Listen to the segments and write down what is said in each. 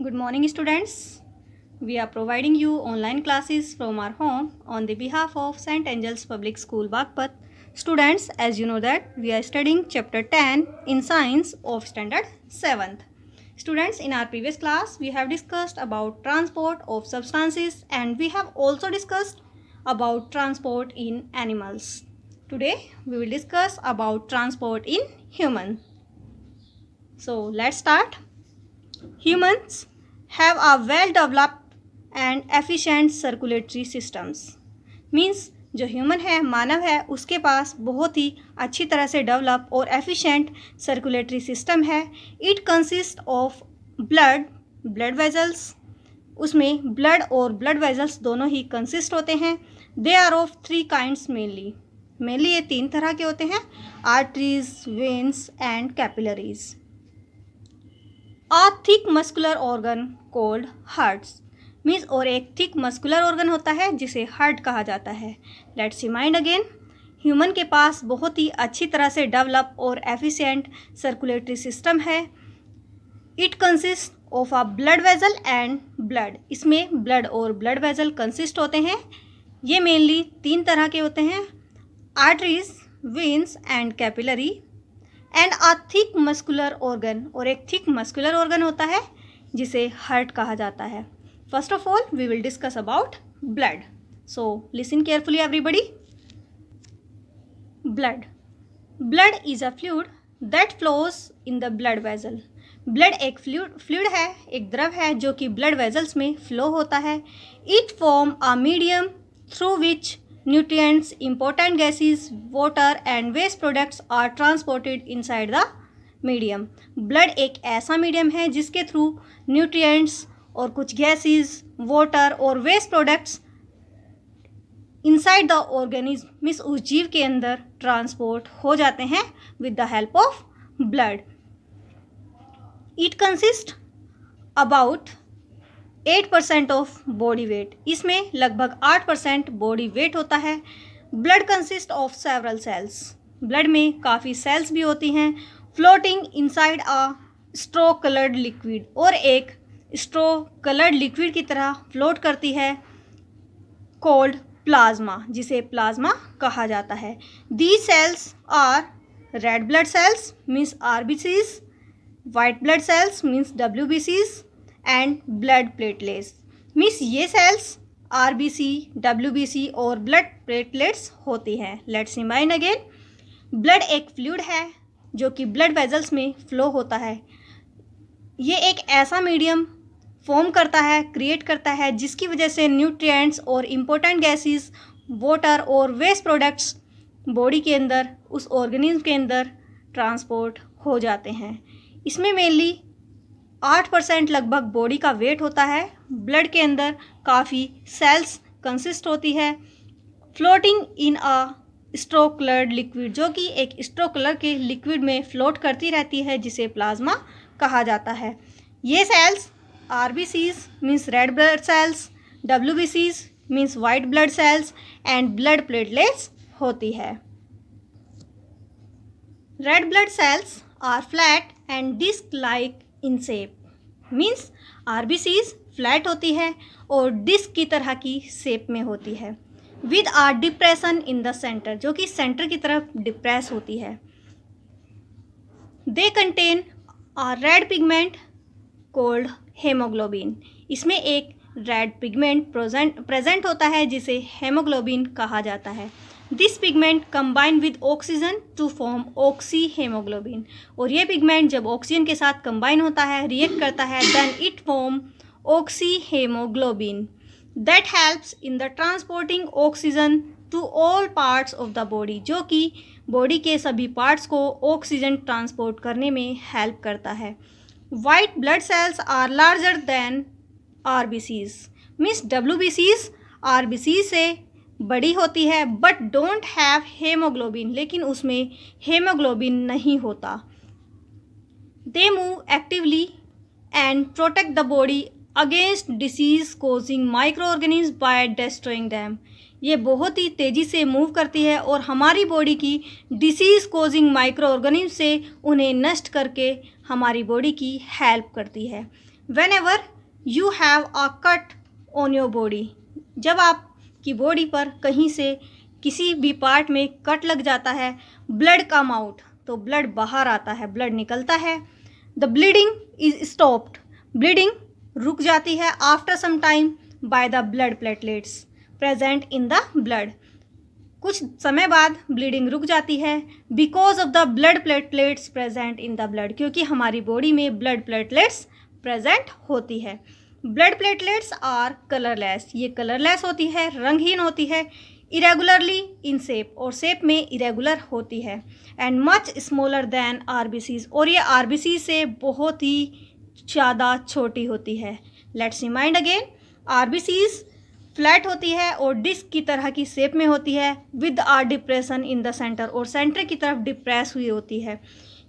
Good morning, students. We are providing you online classes from our home on the behalf of St. Angel's Public School, Bagpat. Students, as you know that we are studying chapter 10 in science of standard 7th. Students, in our previous class, we have discussed about transport of substances and we have also discussed about transport in animals. Today, we will discuss about transport in humans. So, let's start. Humans have a well developed and efficient circulatory systems. Means जो human है, मानव है, उसके पास बहुत ही अच्छी तरह से develop और efficient circulatory system है. It consist of blood vessels. उसमें ब्लड और ब्लड वेजल्स दोनों ही कंसिस्ट होते हैं. They are of 3 kinds mainly ये 3 तरह के होते हैं: arteries, veins and capillaries. A thick muscular organ called hearts means और एक थिक मस्कुलर ऑर्गन होता है जिसे हार्ट कहा जाता है. Let's remind again. ह्यूमन के पास बहुत ही अच्छी तरह से डेवलप और एफिशिएंट सर्कुलेटरी सिस्टम है. It consist of a blood vessel and blood. इसमें ब्लड और ब्लड वेजल कंसिस्ट होते हैं. ये मेनली 3 तरह के होते हैं: arteries, veins and capillary. And a thick muscular organ और एक थिक मस्कुलर ऑर्गन होता है जिसे हार्ट कहा जाता है. First of all we will discuss about blood. So listen carefully everybody. Blood is a fluid that flows in the blood vessel. Blood एक fluid है, एक द्रव है जो कि ब्लड वेजल्स में फ्लो होता है. It form a medium through which nutrients, important gases, water and waste products are transported inside the medium. Blood एक ऐसा मीडियम है जिसके थ्रू न्यूट्रिएंट्स और कुछ गैसेस, वाटर और waste products inside the organism means उस जीव के अंदर ट्रांसपोर्ट हो जाते हैं with the help of blood. It consist about 8% of body weight. इसमें लगभग 8% बॉडी वेट होता है. Blood consist of several cells. Blood में काफ़ी सेल्स भी होती हैं. Floating inside a straw coloured liquid और एक स्ट्रो कलर्ड लिक्विड की तरह फ्लोट करती है कोल्ड प्लाज्मा, जिसे प्लाज्मा कहा जाता है. These cells are red blood cells means RBCs, white blood cells means WBCs and blood platelets means ये सेल्स RBC, WBC और ब्लड प्लेटलेट्स होती हैं. Let's remind again. ब्लड एक फ्लूइड है जो कि ब्लड वेजल्स में फ्लो होता है. ये एक ऐसा मीडियम फॉर्म करता है, क्रिएट करता है, जिसकी वजह से न्यूट्रिएंट्स और इम्पोर्टेंट गैसेस, वाटर और वेस्ट प्रोडक्ट्स बॉडी के अंदर, उस ऑर्गेनिज्म के अंदर ट्रांसपोर्ट हो जाते हैं. इसमें मेनली 8% लगभग बॉडी का वेट होता है. ब्लड के अंदर काफ़ी सेल्स कंसिस्ट होती है. Floating in a straw coloured liquid, जो कि एक स्ट्रो कलर के लिक्विड में फ्लोट करती रहती है, जिसे प्लाज्मा कहा जाता है. ये cells RBCs means red blood cells, WBCs means white blood cells and blood platelets होती है. Red blood cells are flat and disc like in shape. Means RBCs flat होती है और डिस्क की तरह की शेप में होती है. With are depression in the centre, जो कि सेंटर की तरफ डिप्रेस होती है. They contain a red pigment called haemoglobin. इसमें एक रेड पिगमेंट प्रेजेंट होता है जिसे हेमोग्लोबिन कहा जाता है. This pigment combine with oxygen to form oxyhaemoglobin. और ये पिगमेंट जब ऑक्सीजन के साथ कंबाइन होता है, रिएक्ट करता है, then it form oxyhaemoglobin that helps in the transporting oxygen to all parts of the body, जो कि बॉडी के सभी पार्ट्स को ऑक्सीजन ट्रांसपोर्ट करने में हेल्प करता है. White blood cells are larger than RBCs means WBCs RBC से बड़ी होती है बट डोंट हैव हेमोग्लोबिन, लेकिन उसमें हेमोग्लोबिन नहीं होता. They move actively and protect the body against disease causing micro organism by destroying them. ये बहुत ही तेज़ी से मूव करती है और हमारी बॉडी की डिसीज़ कोजिंग माइक्रो ऑर्गेनिज्म से उन्हें नष्ट करके हमारी बॉडी की हेल्प करती है. Whenever you have a cut on your body, जब आपकी बॉडी पर कहीं से किसी भी पार्ट में कट लग जाता है, ब्लड कम आउट, तो ब्लड बाहर आता है, ब्लड निकलता है. The bleeding is stopped, bleeding रुक जाती है after some time by the blood platelets present in the blood. कुछ समय बाद ब्लीडिंग रुक जाती है because of the blood platelets present in the blood, क्योंकि हमारी बॉडी में ब्लड प्लेटलेट्स प्रेजेंट होती है. ब्लड प्लेटलेट्स आर कलरलेस, ये कलरलेस होती है, रंगहीन होती है, इरेगुलरली इन शेप, और शेप में इरेगुलर होती है, and much smaller than RBCs, और ये आरबीसी से बहुत ही ज़्यादा छोटी होती है. Let's remind again, RBCs flat होती है और डिस्क की तरह की शेप में होती है with are depression in the centre, और सेंटर की तरफ डिप्रेस हुई होती है.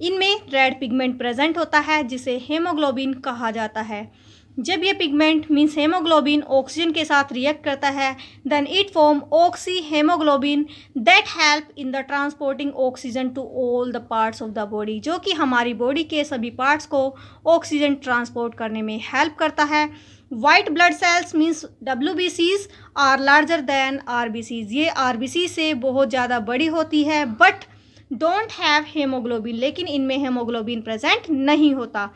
इनमें रेड पिगमेंट प्रेजेंट होता है जिसे हेमोग्लोबिन कहा जाता है. जब ये पिगमेंट मीन्स हेमोग्लोबिन ऑक्सीजन के साथ रिएक्ट करता है, then it form oxyhaemoglobin that help in the transporting oxygen to all the parts of the body, जो कि हमारी बॉडी के सभी पार्ट्स को ऑक्सीजन ट्रांसपोर्ट करने में हेल्प करता है. White blood cells means WBCs are larger than RBCs, ये RBC से बहुत ज़्यादा बड़ी होती है बट डोंट हैव हेमोग्लोबिन, लेकिन इनमें हेमोग्लोबिन प्रेजेंट नहीं होता.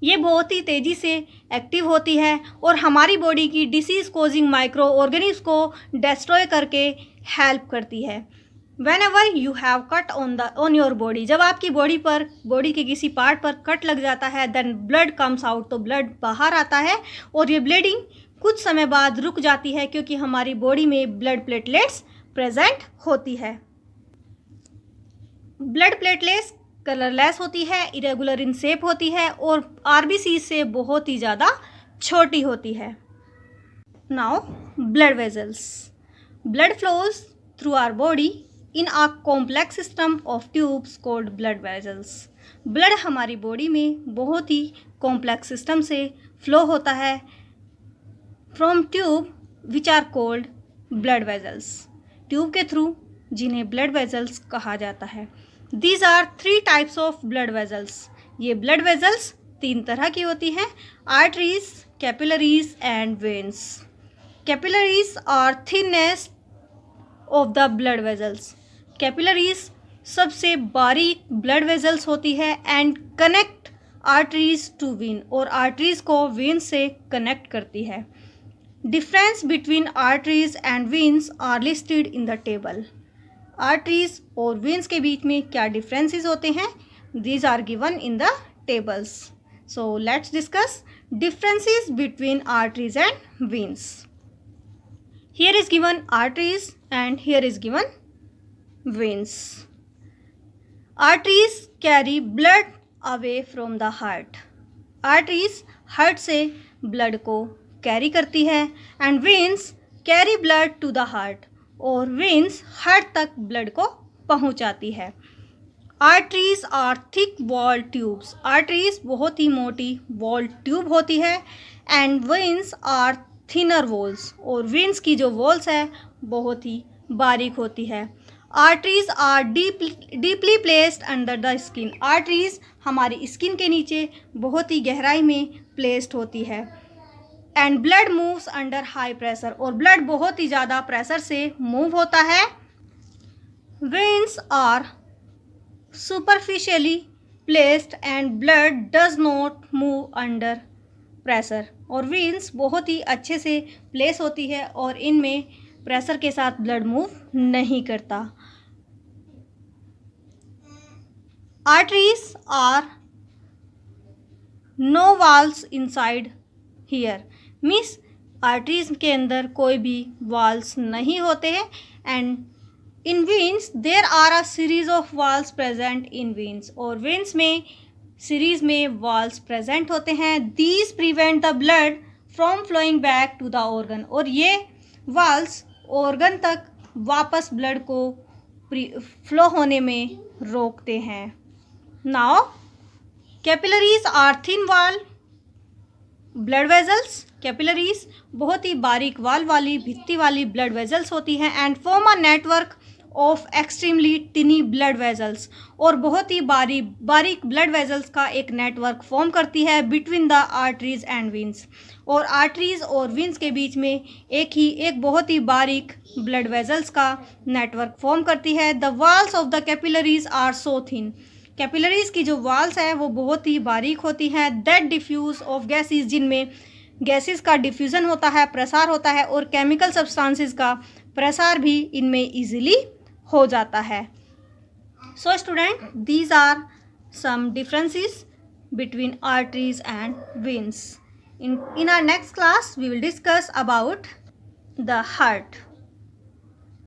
ये बहुत ही तेज़ी से एक्टिव होती है और हमारी बॉडी की डिसीज़ कोजिंग माइक्रो ऑर्गेनिज्म को डिस्ट्रॉय करके हेल्प करती है. When ever you have cut on your body, जब आपकी बॉडी के किसी पार्ट पर कट लग जाता है, देन ब्लड कम्स आउट, तो ब्लड बाहर आता है और ये ब्लीडिंग कुछ समय बाद रुक जाती है क्योंकि हमारी बॉडी में ब्लड प्लेटलेट्स प्रेजेंट होती है. ब्लड प्लेटलेट्स कलरलेस होती है, इरेगुलर इन शेप होती है और आरबीसी से बहुत ही ज़्यादा छोटी होती है. Now blood vessels. Blood flows through our body in a complex system of tubes called blood vessels. Blood हमारी बॉडी में बहुत ही कॉम्प्लेक्स सिस्टम से फ्लो होता है from tube which are called blood vessels, tube के थ्रू जिन्हें blood vessels कहा जाता है. These are 3 types of blood vessels. ये ब्लड वेजल्स 3 तरह की होती हैं, arteries, capillaries and veins. Capillaries are thinnest of the blood vessels. Capillaries सबसे बारीक ब्लड वेजल्स होती है and connect arteries to vein, और आर्टरीज को वेन से कनेक्ट करती है. Difference between arteries and veins are listed in the table. Arteries और वेन्स के बीच में क्या डिफरेंसेस होते हैं, these are given in the tables. So let's discuss differences between arteries and veins. Here is given arteries and here is given veins. Arteries carry blood away from the heart. Arteries heart से blood को carry करती है and veins carry blood to the heart, और veins heart तक blood को पहुँचाती है. Arteries are thick walled tubes. Arteries बहुत ही मोटी walled tube होती है and veins are thinner walls, और वेन्स की जो वॉल्स है बहुत ही बारीक होती है. Arteries are deeply placed under the skin. Arteries हमारी स्किन के नीचे बहुत ही गहराई में प्लेस्ड होती है. And blood moves under high pressure, और ब्लड बहुत ही ज़्यादा प्रेशर से मूव होता है. Veins are superficially placed and blood does not move under pressure, और वेन्स बहुत ही अच्छे से प्लेस होती है और इनमें प्रेशर के साथ ब्लड मूव नहीं करता. Arteries are no valves inside here, means arteries के अंदर कोई भी वाल्स नहीं होते हैं. And in veins there are a series of valves present in veins, और वेन्स में सीरीज में वाल्स प्रेजेंट होते हैं. These prevent the blood from flowing back to the organ, और ये वाल्स ऑर्गन तक वापस ब्लड को फ्लो होने में रोकते हैं. Now capillaries are thin wall blood vessels. Capillaries बहुत ही बारीक वाल वाली भित्ती वाली ब्लड वेजल्स होती हैं and form a network of extremely टिनी blood vessels, और बहुत ही बारीक ब्लड वेजल्स का एक नेटवर्क फॉर्म करती है between the arteries and veins, और आर्टरीज और वेन्स के बीच में एक बहुत ही बारीक ब्लड वेजल्स का नेटवर्क फॉर्म करती है। The walls of the capillaries are so thin, capillaries की जो वॉल्स है वो बहुत ही बारीक होती हैं। दैट डिफ्यूज ऑफ गैसेस, जिनमें गैसेस का डिफ्यूज़न होता है, प्रसार होता है, और केमिकल सब्सटेंसेस का प्रसार भी इनमें इजीली हो जाता है। So student, these are some differences between arteries and veins. In our next class, we will discuss about the heart.